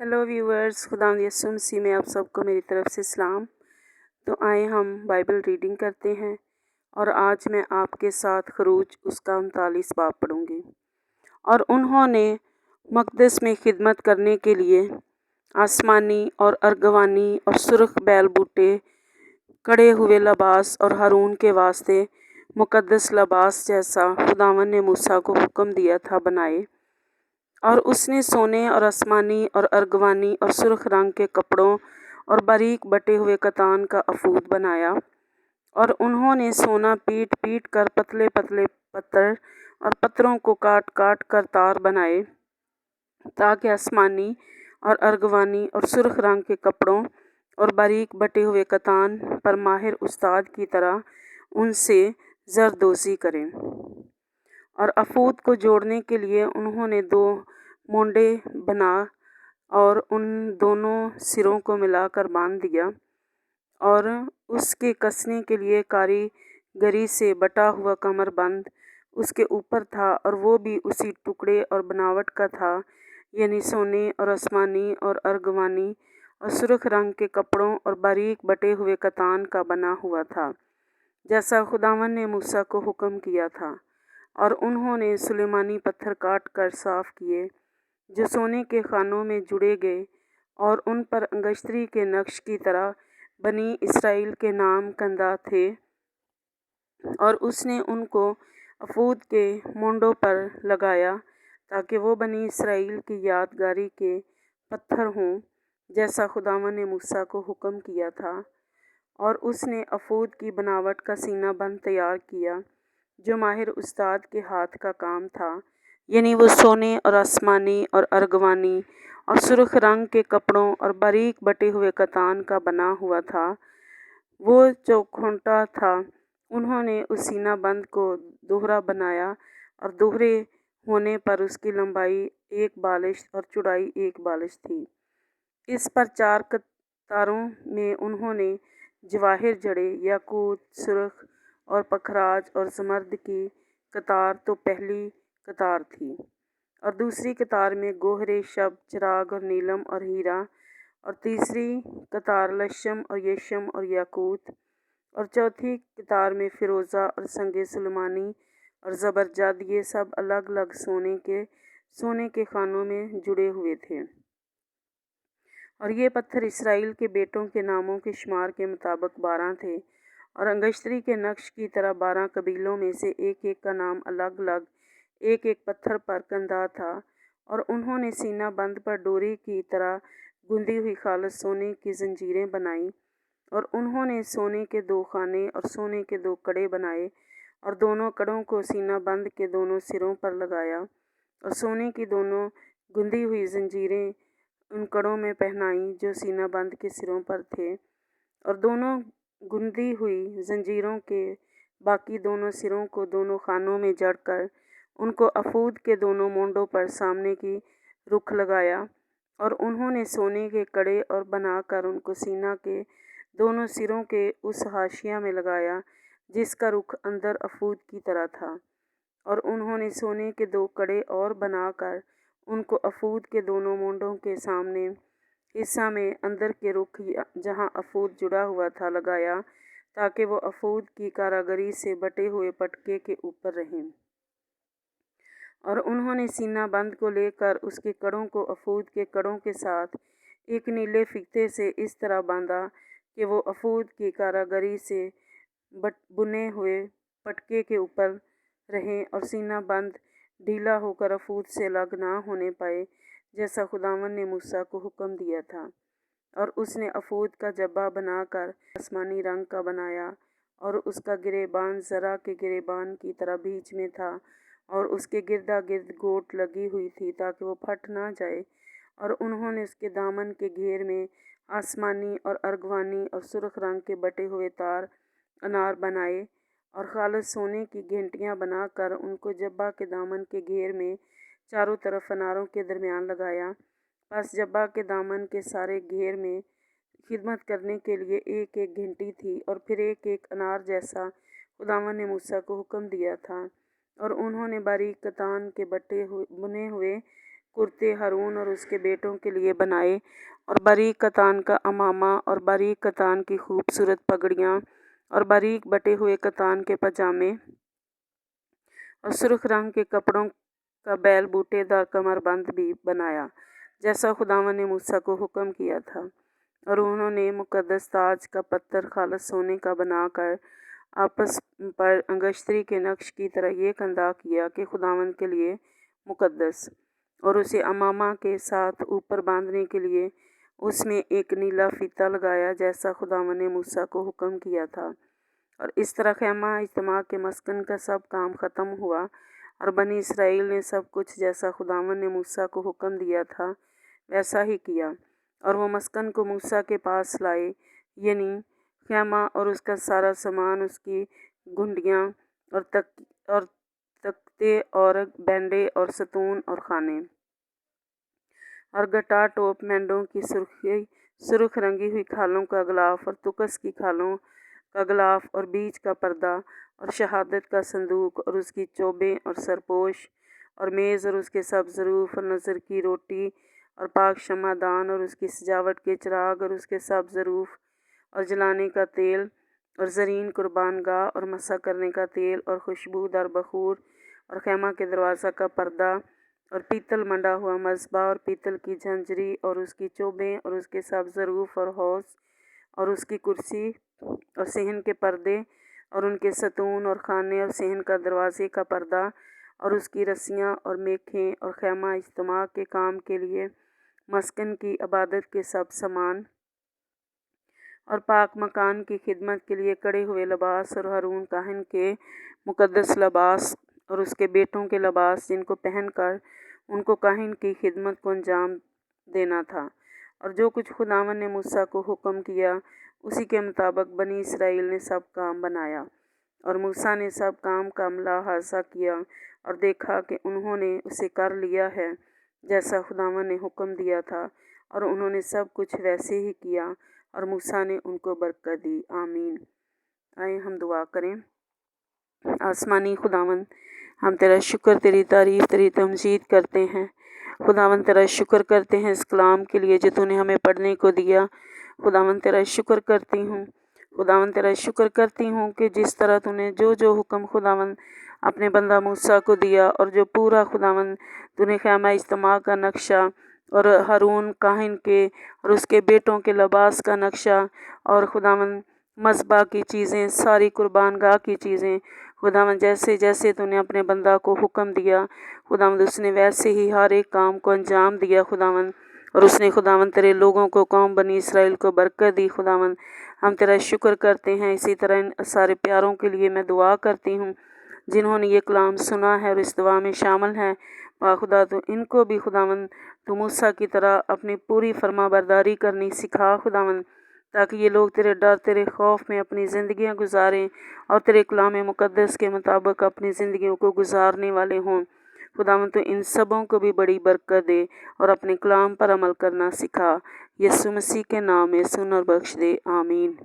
Hello viewers, खुदावंद यीशु मसीह में आप सबको मेरी तरफ से सलाम। तो आए हम बाइबल रीडिंग करते हैं और आज मैं आपके साथ खरूज उसका 39 बाब पढ़ूंगी। और उन्होंने मकदस में खिदमत करने के लिए आसमानी और अर्गवानी और सुर्ख बैल बूटे कड़े हुए लबास और हारून के वास्ते मुकद्दस लबास जैसा खुदावन ने मूसा को हुक्म दिया था बनाए। और उसने सोने और आसमानी और अर्गवानी और सुर्ख रंग के कपड़ों और बारीक बटे हुए कतान का अफूद बनाया। और उन्होंने सोना पीट पीट कर पतले पतले पत्थर और पत्थरों को काट काट कर तार बनाए, ताकि आसमानी और अर्गवानी और सुर्ख रंग के कपड़ों और बारीक बटे हुए कतान पर माहिर उस्ताद की तरह उनसे जरदोजी करें। और अफूद को जोड़ने के लिए उन्होंने 2 मोंडे बना और उन दोनों सिरों को मिलाकर बांध दिया। और उसके कसने के लिए कारीगरी से बटा हुआ कमरबंद उसके ऊपर था, और वो भी उसी टुकड़े और बनावट का था, यानी सोने और आसमानी और अर्गवानी और सुर्ख रंग के कपड़ों और बारीक बटे हुए कतान का बना हुआ था, जैसा खुदावन ने मूसा को हुक्म किया था। और उन्होंने सुलेमानी पत्थर काट कर साफ किए, जो सोने के खानों में जुड़े गए, और उन पर अंगश्तरी के नक्श की तरह बनी इसराइल के नाम कंदा थे। और उसने उनको अफूद के मोंडों पर लगाया, ताकि वो बनी इसराइल की यादगारी के पत्थर हों, जैसा खुदावन ने मूसा को हुक्म किया था। और उसने अफूद की बनावट का सीना बंद तैयार किया, जो माहिर उस्ताद के हाथ का काम था, यानी वो सोने और आसमानी और अर्गवानी और सुर्ख रंग के कपड़ों और बारीक बटे हुए कतान का बना हुआ था। वो जो खूंटा था, उन्होंने उस सीना बंद को दोहरा बनाया, और दोहरे होने पर उसकी लंबाई 1 बालिश और चौड़ाई 1 बालिश थी। इस पर 4 कतारों में उन्होंने जवाहिर जड़े, याकूत, सुर्ख और पखराज और जमर्द की कतार तो पहली कतार थी, और दूसरी कतार में गोहरे, शब, चिराग और नीलम और हीरा, और तीसरी कतार लशम और येशम और याकूत, और चौथी कतार में फिरोज़ा और संगे सुलेमानी और ज़बरजद, ये सब अलग अलग सोने के खानों में जुड़े हुए थे। और ये पत्थर इसराइल के बेटों के नामों के शुमार के मुताबिक 12 थे, और अंगश्तरी के नक्श की तरह 12 कबीलों में से एक एक का नाम अलग अलग एक एक पत्थर पर कंधा था। और उन्होंने सीना बंद पर डोरी की तरह गुंदी हुई खालिस सोने की जंजीरें बनाईं। और उन्होंने सोने के 2 खाने और सोने के 2 कड़े बनाए, और दोनों कड़ों को सीना बंद के दोनों सिरों पर लगाया, और सोने की दोनों गुंदी हुई जंजीरें उन कड़ों में पहनाई जो सीना बंद के सिरों पर थे। और दोनों गुंदी हुई जंजीरों के बाकी दोनों सिरों को दोनों खानों में जड़कर उनको अफूद के दोनों मोंडों पर सामने की रुख लगाया। और उन्होंने सोने के कड़े और बनाकर उनको सीना के दोनों सिरों के उस हाशिया में लगाया, जिसका रुख अंदर अफूद की तरह था। और उन्होंने सोने के 2 कड़े और बनाकर उनको अफूद के दोनों मोंडों के सामने हिस्सा में अंदर के रुख जहाँ अफूद जुड़ा हुआ था लगाया, ताकि वो अफूद की कारागरी से बटे हुए पटके के ऊपर रहें। और उन्होंने सीना बंद को लेकर उसके कड़ों को अफूद के कड़ों के साथ एक नीले फीते से इस तरह बांधा कि वो अफूद की कारागरी से बुने हुए पटके के ऊपर रहें, और सीना बंद ढीला होकर अफूद से अलग ना होने पाए, जैसा खुदावन ने मूसा को हुक्म दिया था। और उसने अफूद का जब्बा बनाकर आसमानी रंग का बनाया, और उसका गिरेबान ज़रा के गिरेबान की तरह बीच में था, और उसके गिरदा गिर्द गोट लगी हुई थी, ताकि वो फट ना जाए। और उन्होंने उसके दामन के घेर में आसमानी और अर्गवानी और सुर्ख रंग के बटे हुए तार अनार बनाए, और खालिस सोने की घंटियाँ बनाकर उनको जब्बा के दामन के घेर में चारों तरफ अनारों के दरमियान लगाया। बस जब्बा के दामन के सारे घेर में खिदमत करने के लिए एक एक घंटी थी, और फिर एक एक अनार, जैसा खुदावन ने मूसा को हुक्म दिया था। और उन्होंने बारीक कतान के बुने हुए कुर्ते हारून और उसके बेटों के लिए बनाए, और बारीक कतान का अमामा और बारीक कतान की खूबसूरत पगड़ियाँ और बारीक बटे हुए कतान के पजामे और सुर्ख रंग के कपड़ों का बैल बूटेदार कमरबंद भी बनाया, जैसा खुदावंद ने मूसा को हुक्म किया था। और उन्होंने मुकद्दस ताज का पत्थर खालस सोने का बनाकर आपस पर अंगश्तरी के नक्श की तरह ये कंधा किया कि खुदावंद के लिए मुकद्दस, और उसे अमामा के साथ ऊपर बांधने के लिए उसमें एक नीला फीता लगाया, जैसा खुदावंद ने मूसा को हुक्म किया था। और इस तरह खैमा इज्तिमा के मस्कन का सब काम ख़त्म हुआ, और बनी इसराइल ने सब कुछ जैसा खुदावंद ने मूसा को हुक्म दिया था वैसा ही किया। और वो मस्कन को मूसा के पास लाए, यानी खैमा और उसका सारा सामान, उसकी घुंडियाँ और तख्ते और बैंडे और सतून और खाने और गटा टोप मेंढों की सुर्ख रंगी हुई खालों का गलाफ और तुकस की खालों का गलाफ और बीच का पर्दा और शहादत का संदूक और उसकी चोबें और सरपोश और मेज़ और उसके सब ज़रूफ और नज़र की रोटी और पाक शमादान और उसकी सजावट के चिराग और उसके सब ज़रूफ और जलाने का तेल और ज़रीन कुर्बानगाह और मसा करने का तेल और खुशबूदार बखूर और खैमा के दरवाज़ा का पर्दा और पीतल मंडा हुआ मज़बा और पीतल की झंझरी और उसकी चोबें और उसके सब ज़रूफ और हौस और उसकी कुर्सी और सेहन के पर्दे और उनके सतून और खाने और सेहन का दरवाज़े का पर्दा और उसकी रस्सियाँ और मेखें और खैमा इज्तिमा के काम के लिए मस्कन की इबादत के सब सामान और पाक मकान की खिदमत के लिए कड़े हुए लिबास और हारून काहिन के मुकद्दस लिबास और उसके बेटों के लिबास, जिनको पहनकर उनको काहिन की खिदमत को अंजाम देना था। और जो कुछ खुदावंद ने मूसा को हुक्म किया उसी के मुताबिक बनी इसराइल ने सब काम बनाया। और मूसा ने सब काम का मुलाहाजा किया और देखा कि उन्होंने उसे कर लिया है जैसा खुदावंद ने हुक्म दिया था, और उन्होंने सब कुछ वैसे ही किया, और मूसा ने उनको बरकत दी। आमीन। आए हम दुआ करें। आसमानी खुदावंद, हम तेरा शुक्र, तेरी तारीफ़, तेरी तमजीद करते हैं। खुदावंद तेरा शुक्र करते हैं इस कलाम के लिए जो तूने हमें पढ़ने को दिया। खुदावंद तेरा शुक्र करती हूँ, खुदावंद तेरा शुक्र करती हूँ कि जिस तरह तूने जो जो हुक्म खुदावंद अपने बंदा मूसा को दिया, और जो पूरा खुदावंद तूने ख़ैमा इज्तिमा का नक्शा और हारून काहिन के और उसके बेटों के लिबास का नक्शा और खुदावंद मज़बा की चीज़ें, सारी कुर्बानगाह की चीज़ें, खुदावंद जैसे जैसे तूने अपने बंदा को हुक्म दिया खुदावंद उसने वैसे ही हर एक काम को अंजाम दिया खुदावंद, और उसने खुदावंद तेरे लोगों को, कौम बनी इसराइल को बरकत दी। खुदावंद हम तेरा शुक्र करते हैं। इसी तरह इन सारे प्यारों के लिए मैं दुआ करती हूँ जिन्होंने ये कलाम सुना है और इस दुआ में शामिल हैं। खुदा तो इनको भी खुदावंद तो मूसा की तरह अपनी पूरी फरमाबरदारी करनी सिखा खुदावंद, ताकि ये लोग तेरे डर, तेरे खौफ में अपनी ज़िंदगियां गुजारें और तेरे कलाम मुक़द्दस के मुताबिक अपनी ज़िंदगियों को गुजारने वाले हों। खुदावंद तो इन सबों को भी बड़ी बरकत दे और अपने कलाम पर अमल करना सिखा। यीशु मसीह के नाम में सुन और बख्श दे। आमीन।